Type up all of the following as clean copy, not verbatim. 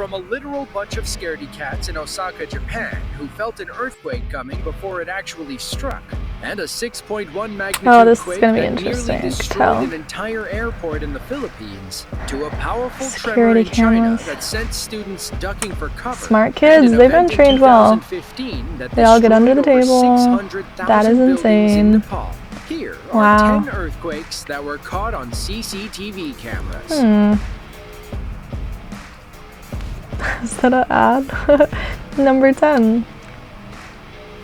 from a literal bunch of scaredy cats in Osaka, Japan, who felt an earthquake coming before it actually struck, and a 6.1 magnitude quake that nearly destroyed an entire airport in the Philippines, to a powerful tremor in China that sent students ducking for cover. Smart kids, they've been trained well. They all get under the table. That is insane. Here are 10 earthquakes that were caught on CCTV cameras. Is that an ad? Number 10.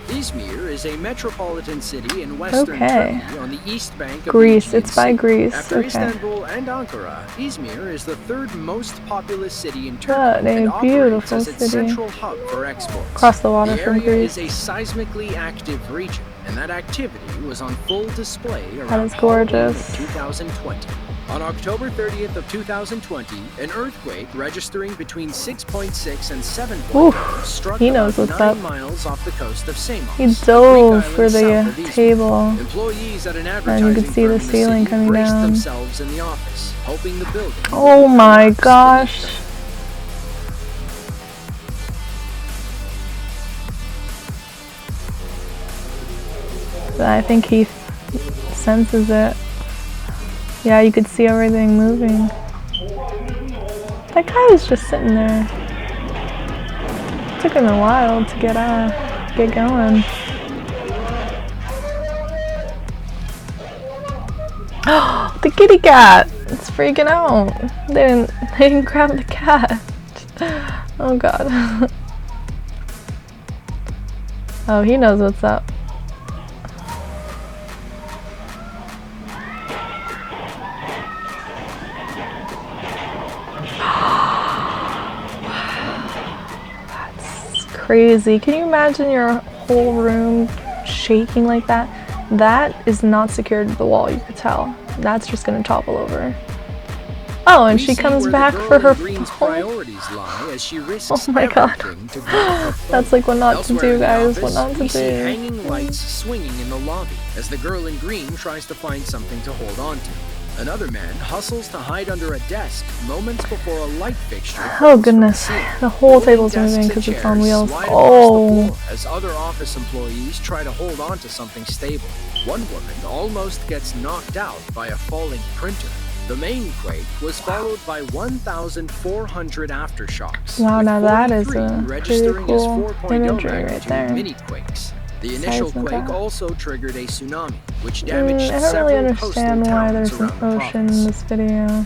Izmir is a metropolitan city in western Turkey on the east bank of Greece. It's by Greece. After Istanbul and Ankara, Izmir is the third most populous city in Turkey and operates as its central hub for exports. Across the water from Greece. The area is a seismically active region, and that activity was on full display around Halloween of 2020. On October 30th of 2020, an earthquake registering between 6.6 and 7.0 struck about 9 miles off the coast of Samos. He dove for the table. Employees at an and you could see the ceiling coming down. Themselves in the office, hoping the building oh my gosh. I think he senses it. Yeah, you could see everything moving. That guy was just sitting there. It took him a while to get going. Oh, the kitty cat! It's freaking out. They didn't grab the cat. Oh god. Oh, he knows what's up. Crazy. Can you imagine your whole room shaking like that? That is not secured to the wall, you could tell. That's just gonna topple over. Oh, and she comes back for her phone. Oh my god. That's like what not to do, guys. What not to do. Hanging lights swinging in the lobby as the girl in green tries to find something to hold on to. Another man hustles to hide under a desk moments before a light fixture. Oh goodness, the whole table's moving because it's on wheels. Oh. As other office employees try to hold on to something stable. One woman almost gets knocked out by a falling printer. The main quake was followed by 1,400 aftershocks. Wow, now that is a pretty cool 4.0 imagery right there. Mini quakes. The initial quake also triggered a tsunami, which damaged I don't really understand why there's an around the ocean in this video.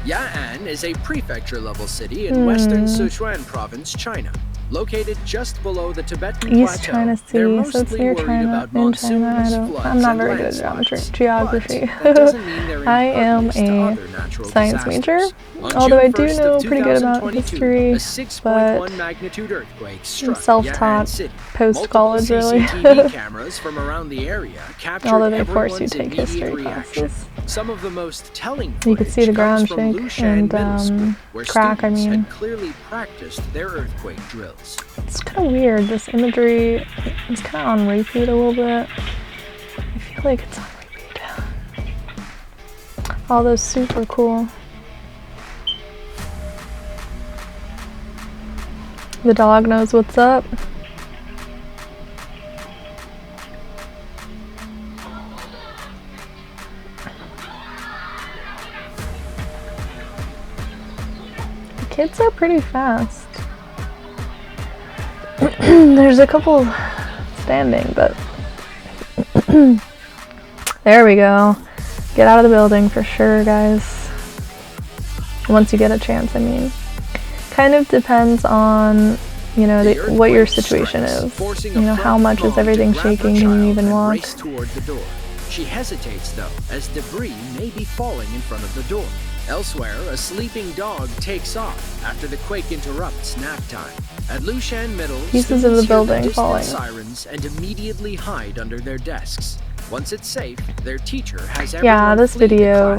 Ya'an is a prefecture-level city in western Sichuan province, China. Located just below the Tibetan East Plateau, China Sea, so it's near China, in China. I'm not very good at geography. I am a science major, although I do know pretty good about history, but I'm self-taught post-college, really. Although they force you to take history classes. Some of the most telling you could see the ground shake and crack, I mean. Clearly practiced their earthquake drills. It's kind of weird, this imagery is kind of on repeat a little bit. I feel like it's on repeat. All those super cool. The dog knows what's up. Kids are pretty fast. There's a couple standing, but there we go. Get out of the building for sure, guys. Once you get a chance, I mean. Kind of depends on, you know, what your situation is. You know, how much is everything shaking? Can you even walk? She hesitates though, as debris may be falling in front of the door. Elsewhere, a sleeping dog takes off after the quake interrupts nap time. At Lushan Middle, pieces of the building falling. Sirens and immediately hide under their desks. Once it's safe, their teacher has everyone this video.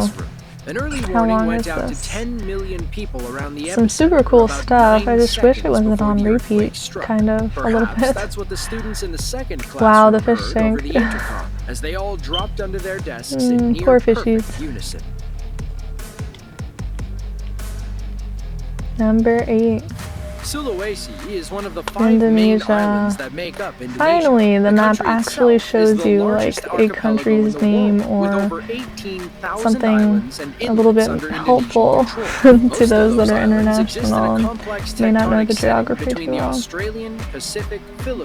An early warning went out to 10 million people around the Some super cool stuff. I just wish it wasn't on repeat, kind of, a little bit. That's what the students in the second class wow, the fish tank. As they all dropped under their desks in near poor perfect fishies. unison. Number 8. Sulawesi is one of the 5 main islands that make up Indonesia. Finally, the map actually shows you like a country's name or something a little bit helpful to those that are international and may not know the geography too well.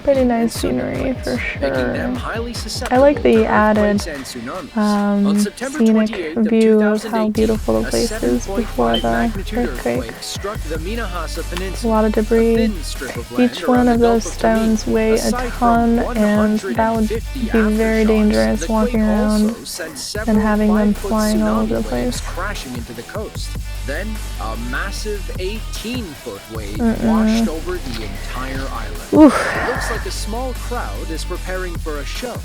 Pretty nice scenery for sure. I like the added scenic view of how beautiful the place is before the earthquake. A lot of debris. Each one of those stones weigh a ton, and that would be very dangerous walking around and having them flying all over the place. Crashing into the coast. Then a massive 18-foot wave washed over the entire island. Oof. It looks like a small crowd is preparing for a show.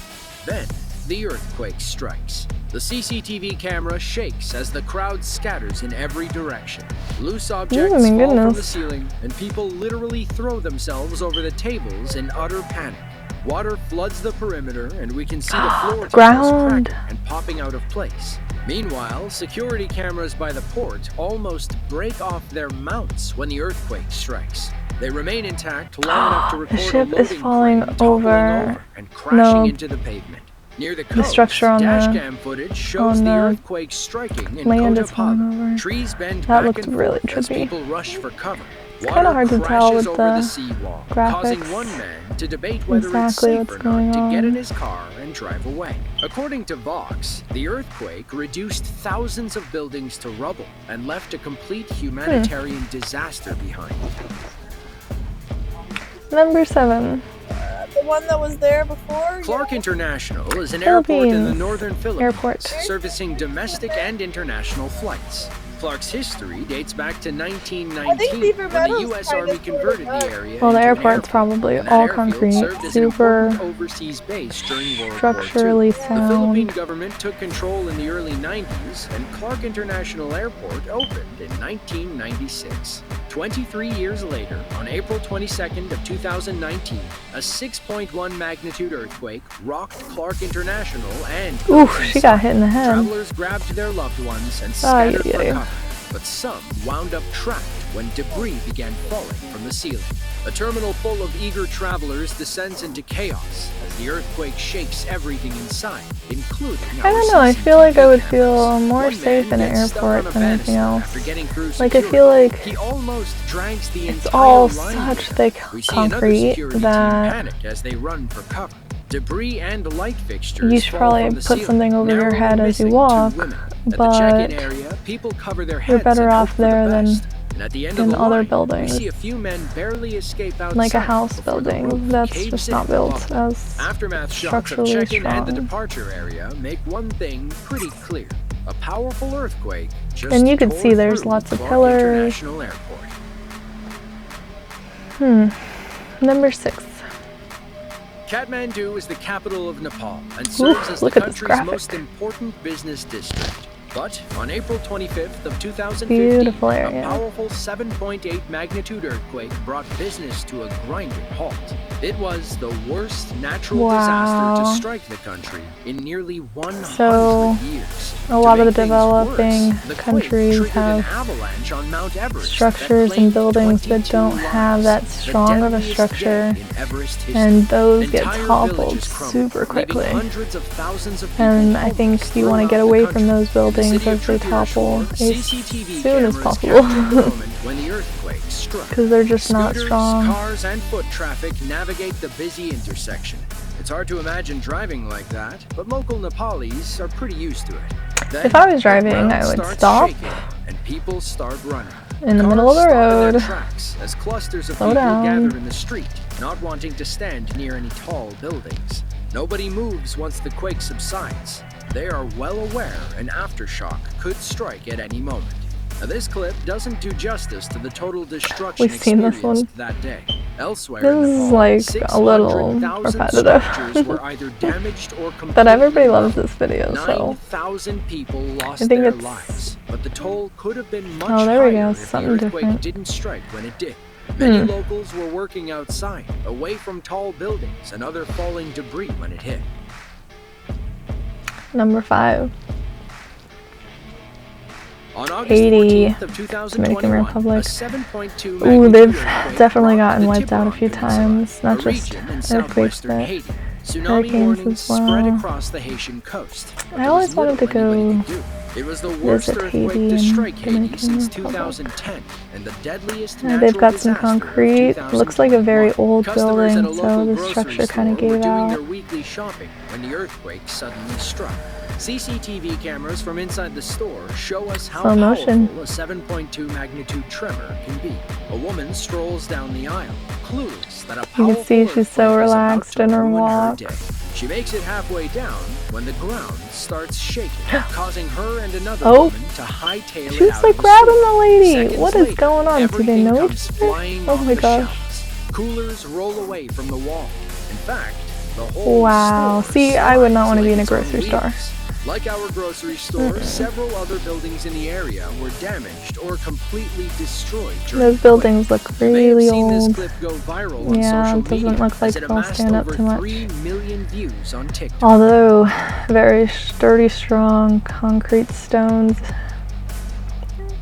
Then the earthquake strikes. The CCTV camera shakes as the crowd scatters in every direction. Loose objects fall from the ceiling, and people literally throw themselves over the tables in utter panic. Water floods the perimeter, and we can see the floor cracking and popping out of place. Meanwhile, security cameras by the port almost break off their mounts when the earthquake strikes. They remain intact long enough to record the ship a is falling over and crashing into the pavement. Near the coast, structure on dashcam footage shows the earthquake striking in Kota. Trees bend back and forth as people rush for cover. It's kind of hard to tell with the seawall, graphics causing one man to debate whether it's safe or not to get in his car and drive away. According to Vox, the earthquake reduced thousands of buildings to rubble and left a complete humanitarian disaster behind. Number 7. The one that was there before? Clark International is an airport in the northern Philippines, servicing domestic and international flights. Clark's history dates back to 1919 when the U.S. Army converted the area. Well, the airport's probably all concrete, super structurally sound. The Philippine government took control in the early 90s, and Clark International Airport opened in 1996. 23 years later, on April 22nd of 2019, a 6.1 magnitude earthquake rocked Clark International and she got hit in the head. Travelers grabbed their loved ones and scattered for cover, but some wound up trapped when debris began falling from the ceiling. A terminal full of eager travelers descends into chaos as the earthquake shakes everything inside, including I don't know, I feel like I would feel more safe in an airport than anything else. Like, I feel like it's all such thick concrete that as they run for cover. Debris and light fixtures you should probably put something over your head as you walk, but you're better off there than in other buildings, like a house building that's just not built as structurally strong. And the departure area make one thing pretty clear: a powerful earthquake just and you can see there's lots of pillars. Number 6. Kathmandu is the capital of Nepal and serves as the country's most important business district. But on April 25th of 2015, a powerful 7.8 magnitude earthquake brought business to a grinding halt. It was the worst natural disaster to strike the country in nearly 100 years. A lot of the developing countries have structures and buildings that don't have that strong of a structure, and those get toppled super quickly. And I think you want to get away from those buildings as they topple as soon as possible, because they're just not strong. Cars and foot traffic navigate the busy intersection. It's hard to imagine driving like that, but local Nepalis are pretty used to it. Then, if I was driving, I would stop and people start running in the middle of the road, as clusters of people gather in the street, not wanting to stand near any tall buildings. Nobody moves once the quake subsides. They are well aware an aftershock could strike at any moment. Now, this clip doesn't do justice to the total destruction experienced that day. Elsewhere this is like a little repetitive. were either damaged or but everybody loves this video, so 9,000 people lost their lives. But the toll could have been much there we go, higher if something the earthquake different. didn't strike when it did. Many locals were working outside, away from tall buildings and other falling debris when it hit. Number 5. On Haiti, Dominican Republic. Ooh, they've definitely gotten wiped out a few times. Not just earthquakes, but hurricanes as well. I always wanted to go visit Haiti and Dominican Republic. They've got some concrete. Looks like a very old building, so the structure kind of gave out. When the earthquake suddenly struck. CCTV cameras from inside the store show us how powerful a 7.2 magnitude tremor can be. A woman strolls down the aisle, clueless that a powerful you can see she's so relaxed in her walk. She makes it halfway down when the ground starts shaking, causing her and another woman to hightail it out. She's like grabbing the lady. What is going on? Do they know each other? Oh my gosh. Coolers roll away from the wall. In fact, the whole wow. See, I would not want to be in a grocery store. Like our grocery store, several other buildings in the area were damaged or completely destroyed. Those buildings look really old. Clip go viral on yeah, social it doesn't look like they'll stand up too much. 3 million views on TikTok. Although, very sturdy, strong concrete stones.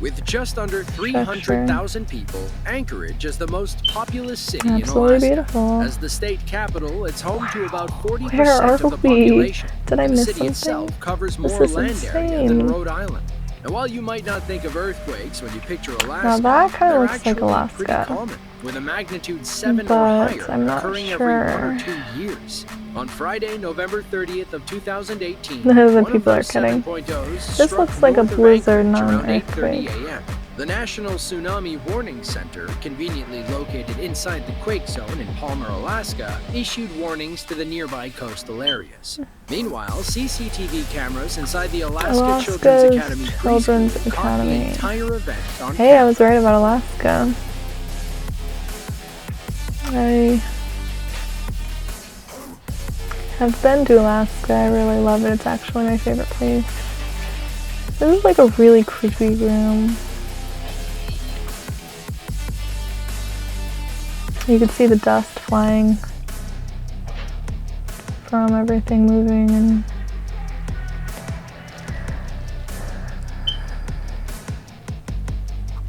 With just under 300,000 people, Anchorage is the most populous city Absolutely in Alaska. Beautiful. As the state capital, it's home to about 40% Where of the population. Did I the miss city something? itself covers This more is land area insane. than Rhode Island. And while you might not think of earthquakes when you picture Alaska, Now that kind they're of looks like actually Alaska. pretty common, with a magnitude 7 But or higher I'm not occurring sure. every 1 or 2 years. On Friday, November 30th of 2018, The people are kidding. This looks like a blizzard, not an earthquake. The National Tsunami Warning Center, conveniently located inside the quake zone in Palmer, Alaska, issued warnings to the nearby coastal areas. Meanwhile, CCTV cameras inside the Alaska Children's Academy preschool caught the entire event on camera. I was right about Alaska. I have been to Alaska. I really love it. It's actually my favorite place. This is like a really creepy room. You can see the dust flying from everything moving and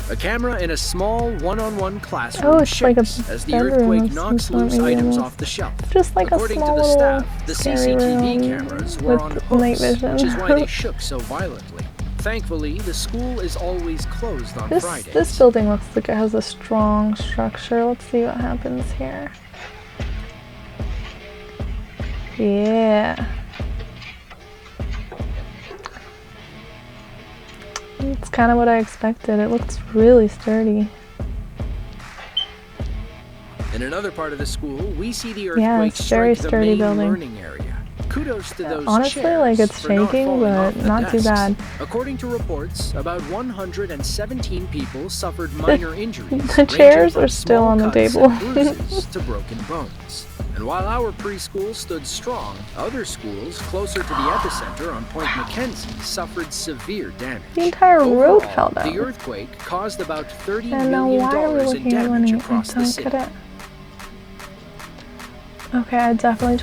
a camera in a small one-on-one classroom shakes like as the earthquake knocks loose items off the shelf. Just like According a small to the staff, the CCTV cameras were on hooks, which is why they shook so violently. Thankfully, the school is always closed on Fridays. This building looks like it has a strong structure. Let's see what happens here. Yeah. It's kind of what I expected. It looks really sturdy. In another part of the school, we see the earthquake strike the main learning area. Kudos to those honestly, chairs like it's shaking, but not too bad. According to reports, about 117 people suffered minor injuries. The chairs are still on the table. To broken bones. And while our preschool stood strong, other schools closer to the epicenter on Point Mackenzie suffered severe damage. The entire road fell down. The earthquake caused about $30 million in damage across the city. Okay, I definitely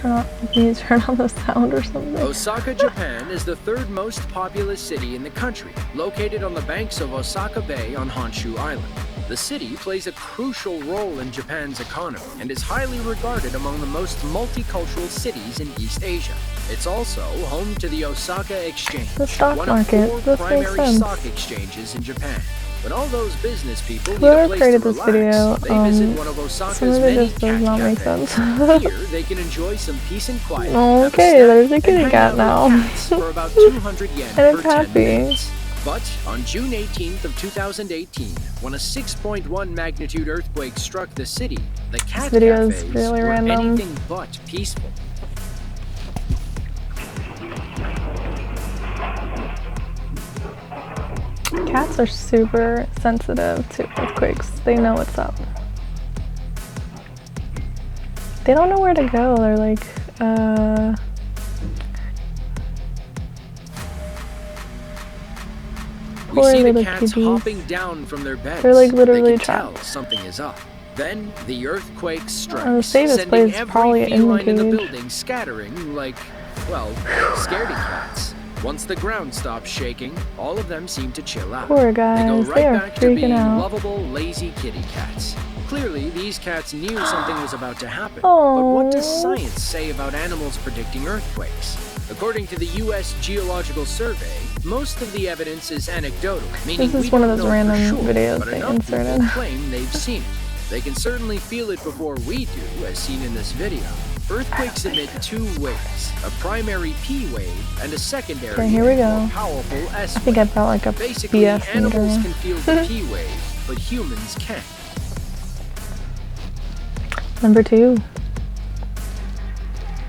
need to turn on the sound or something. Osaka, Japan is the third most populous city in the country, located on the banks of Osaka Bay on Honshu Island. The city plays a crucial role in Japan's economy and is highly regarded among the most multicultural cities in East Asia. It's also home to the Osaka Exchange, the stock one market. of 4 primary stock exchanges in Japan. When all those business people Whoever need a place created to this relax, video, they visit one of Osaka's many cat cafes. Here, they can enjoy some peace and quiet. Okay, there's a kitty cat now. For about 200 yen and per 10 minutes. But on June 18th of 2018, when a 6.1 magnitude earthquake struck the city, the cat cafes were anything but peaceful. Cats are super sensitive to earthquakes. They know what's up. They don't know where to go. They're like, we see the cats hopping down from their beds. They're like literally trapped. Something is up. Then the earthquake strikes, the safest place is probably feline in the building scattering like, well, scaredy cats. Once the ground stops shaking, all of them seem to chill out. Poor guys, they go right back to being out. lovable, lazy kitty cats. Clearly, these cats knew something was about to happen. Aww. But what does science say about animals predicting earthquakes? According to the U.S. Geological Survey, most of the evidence is anecdotal, meaning this is we one don't of those know random for sure, videos but they enough inserted. people claim they've seen it. They can certainly feel it before we do, as seen in this video. Earthquakes emit two waves, a primary P wave and a secondary, okay, here we go. more powerful S wave. I think I felt like a Basically, BS animals meter. can feel the P wave, but humans can't. Number 2.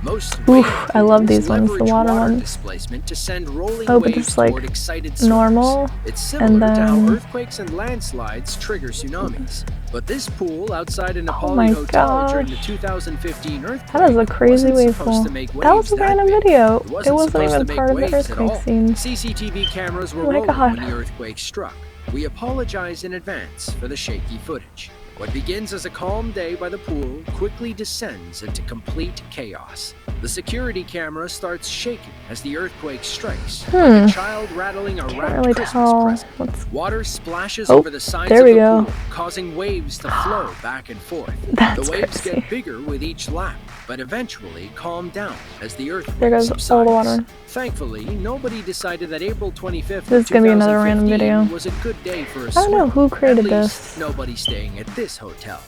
Most I love these ones, the water ones. Displacement to send rolling Oh, but waves it's like toward excited normal, surfers. It's and similar to how then earthquakes and landslides trigger tsunamis. But this pool outside a oh Nepali my hotel during the gosh, 2015 earthquake that is a crazy wasn't wave pool. supposed to make That was waves a random big. video. It It wasn't wasn't supposed to even make part of the waves at all. earthquake scene. CCTV cameras were Oh my rolling God. when the earthquake struck. We apologize in advance for the shaky footage. What begins as a calm day by the pool quickly descends into complete chaos. The security camera starts shaking as the earthquake strikes, like a child rattling a Can't wrapped really Christmas tell present. what's... Water splashes Oh, over the sides there of we the go. pool, causing waves to flow back and forth. That's The waves crazy. get bigger with each lap, but eventually calm down as the earthquake There goes subsides. all the water. Thankfully, nobody decided that April 25th This is gonna be another 2015 random video. was a good day for a I don't know swim. who created At least, this. nobody staying at this hotel.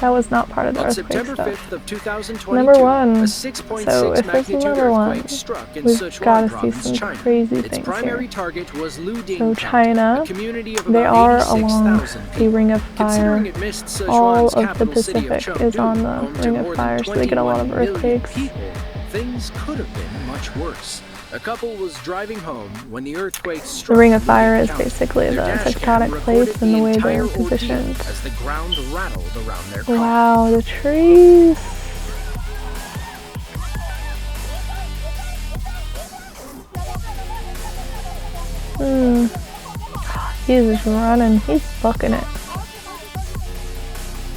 That was not part of the On earthquake September stuff. 5th of 2022, Number 1. a 6.6 So if there's magnitude another one, earthquake struck in we've Sichuan gotta see province, some China. crazy Its things primary here. target was Luding So County, China, a community of they about are along 86,000 the people. Ring of Fire. Considering it missed All Sichuan's of the capital city of Pacific is Chengdu, on the home to Ring more of than Fire, so they get a lot of 21 million earthquakes. people, things could have been much worse. A couple was driving home when the earthquake struck. The Ring of Fire Luding is County. basically Their the dash tectonic cam plates recorded and the way entire they're ordeal positioned. as the ground rattled around their car. Wow, the trees. He's just running. He's bucking it.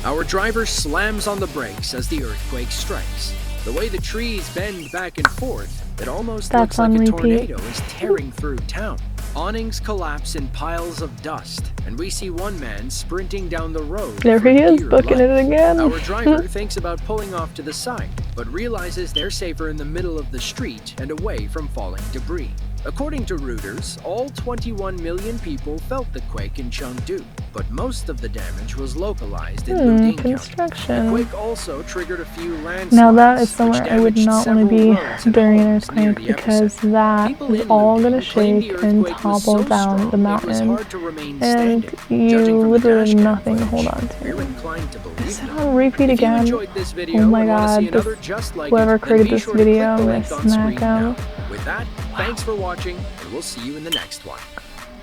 Our driver slams on the brakes as the earthquake strikes. The way the trees bend back and forth, it almost That's looks like on a repeat. tornado is tearing through town. Awnings collapse in piles of dust, and we see one man sprinting down the road. There for he is, dear booking life. it again. Our driver thinks about pulling off to the side, but realizes they're safer in the middle of the street and away from falling debris. According to Reuters, all 21 million people felt the quake in Chengdu, but most of the damage was localized in Luding County. Construction. The quake also triggered a few landslides. Now that is which somewhere I would damaged not want to several be roads and during an homes near earthquake the because epicenter. that People is in all Luding going to claimed the shake and earthquake was topple so down strong the it was mountain, hard to remain and standing. Judging you from the literally have dashcam nothing to footage, hold on we're to. inclined to believe Is it them. on repeat If you again? enjoyed this video Oh my and want to god, see this, another just like whoever it, then created be this sure to click video, the I'm link gonna on smack screen now. him. With that, thanks for watching, and we'll see you in the next one.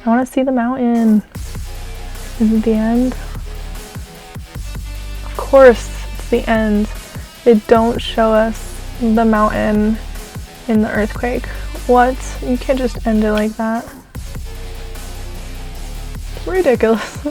I want to see the mountain. Is it the end? Of course, it's the end. They don't show us the mountain in the earthquake. What? You can't just end it like that. It's ridiculous.